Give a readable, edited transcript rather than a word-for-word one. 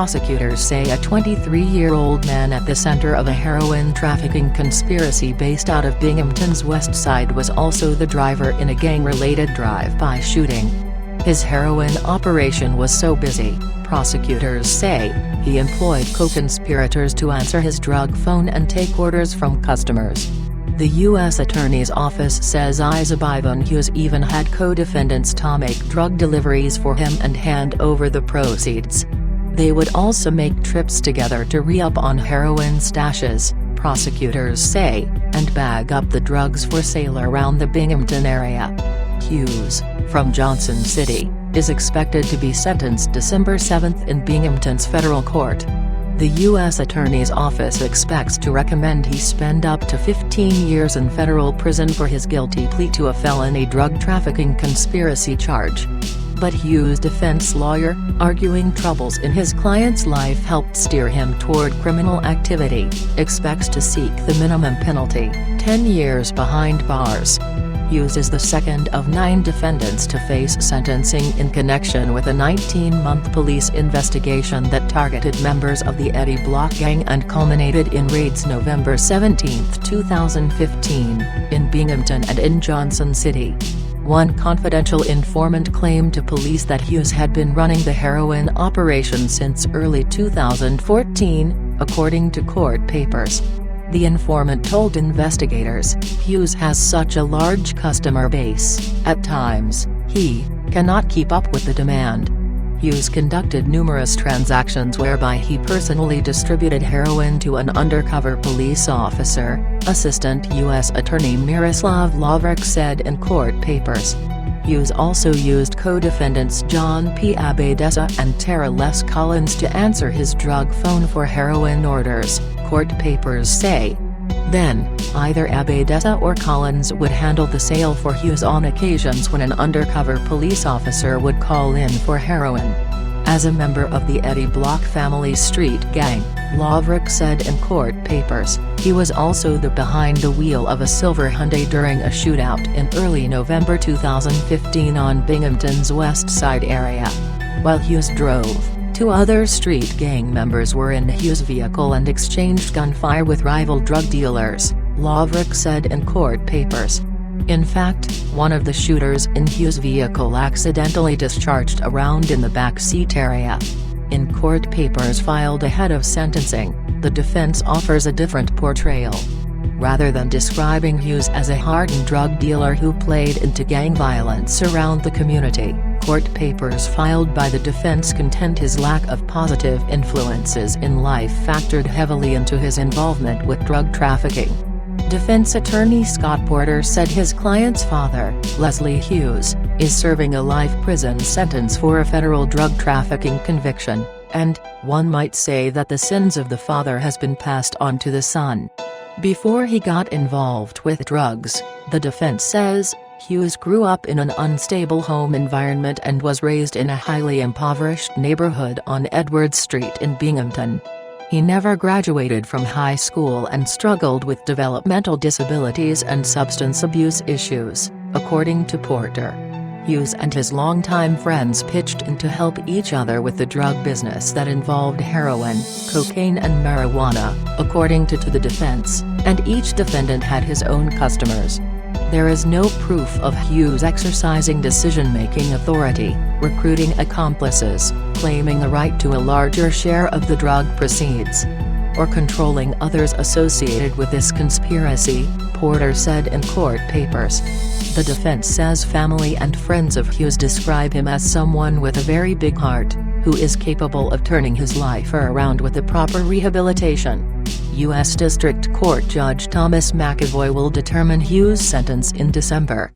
Prosecutors say a 23-year-old man at the center of a heroin trafficking conspiracy based out of Binghamton's West Side was also the driver in a gang-related drive-by shooting. His heroin operation was so busy, prosecutors say, he employed co-conspirators to answer his drug phone and take orders from customers. The U.S. Attorney's Office says Ivan Hughes even had co-defendants to make drug deliveries for him and hand over the proceeds. They would also make trips together to re-up on heroin stashes, prosecutors say, and bag up the drugs for sale around the Binghamton area. Hughes, from Johnson City, is expected to be sentenced December 7 in Binghamton's federal court. The U.S. Attorney's Office expects to recommend he spend up to 15 years in federal prison for his guilty plea to a felony drug trafficking conspiracy charge. But Hughes' defense lawyer, arguing troubles in his client's life helped steer him toward criminal activity, expects to seek the minimum penalty, 10 years behind bars. Hughes is the second of 9 defendants to face sentencing in connection with a 19-month police investigation that targeted members of the Eddie Block gang and culminated in raids November 17, 2015, in Binghamton and in Johnson City. One confidential informant claimed to police that Hughes had been running the heroin operation since early 2014, according to court papers. The informant told investigators, Hughes has such a large customer base, at times, he cannot keep up with the demand. Hughes conducted numerous transactions whereby he personally distributed heroin to an undercover police officer, Assistant U.S. Attorney Miroslav Lavric said in court papers. Hughes also used co-defendants John P. Abadesa and Tara Les Collins to answer his drug phone for heroin orders, court papers say. Then, either Abadesa or Collins would handle the sale for Hughes on occasions when an undercover police officer would call in for heroin. As a member of the Eddie Block family street gang, Lavric said in court papers, he was also behind the wheel of a silver Hyundai during a shootout in early November 2015 on Binghamton's West Side area. While Hughes drove, 2 other street gang members were in Hughes' vehicle and exchanged gunfire with rival drug dealers, Lavric said in court papers. In fact, one of the shooters in Hughes' vehicle accidentally discharged a round in the back seat area. In court papers filed ahead of sentencing, the defense offers a different portrayal. Rather than describing Hughes as a hardened drug dealer who played into gang violence around the community, court papers filed by the defense contend his lack of positive influences in life factored heavily into his involvement with drug trafficking. Defense attorney Scott Porter said his client's father, Leslie Hughes, is serving a life prison sentence for a federal drug trafficking conviction, and, one might say that the sins of the father has been passed on to the son. Before he got involved with drugs, the defense says, Hughes grew up in an unstable home environment and was raised in a highly impoverished neighborhood on Edwards Street in Binghamton. He never graduated from high school and struggled with developmental disabilities and substance abuse issues, according to Porter. Hughes and his longtime friends pitched in to help each other with the drug business that involved heroin, cocaine and marijuana, according to the defense, and each defendant had his own customers. There is no proof of Hughes exercising decision-making authority, recruiting accomplices, claiming a right to a larger share of the drug proceeds, or controlling others associated with this conspiracy, Porter said in court papers. The defense says family and friends of Hughes describe him as someone with a very big heart, who is capable of turning his life around with the proper rehabilitation. U.S. District Court Judge Thomas McAvoy will determine Hughes' sentence in December.